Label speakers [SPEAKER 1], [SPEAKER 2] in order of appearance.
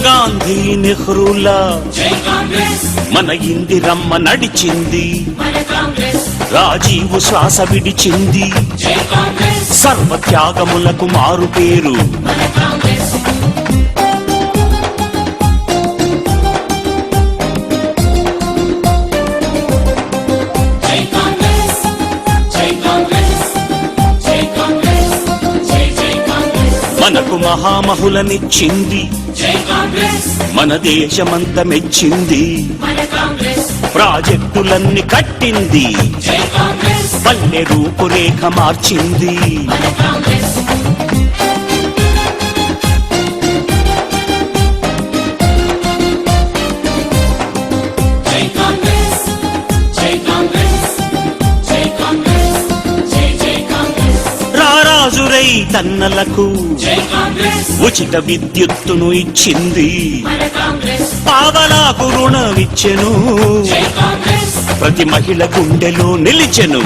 [SPEAKER 1] గాంధీ నెహ్రూలా మన ఇందిరమ్మ నడిచింది, రాజీవు శ్వాస విడిచింది, సర్వత్యాగములకు మారు పేరు మనకు మహామహులనిచ్చింది, మన దేశమంత మెచ్చింది, ప్రాజెక్టులన్నీ కట్టింది, పల్లె రూపురేఖ మార్చింది. రారాజురై తన్నలకు ఉచిత విద్యుత్తును ఇచ్చింది, పావలాకు రుణమిచ్చెను, ప్రతి మహిళ గుండెలో నిలిచెను.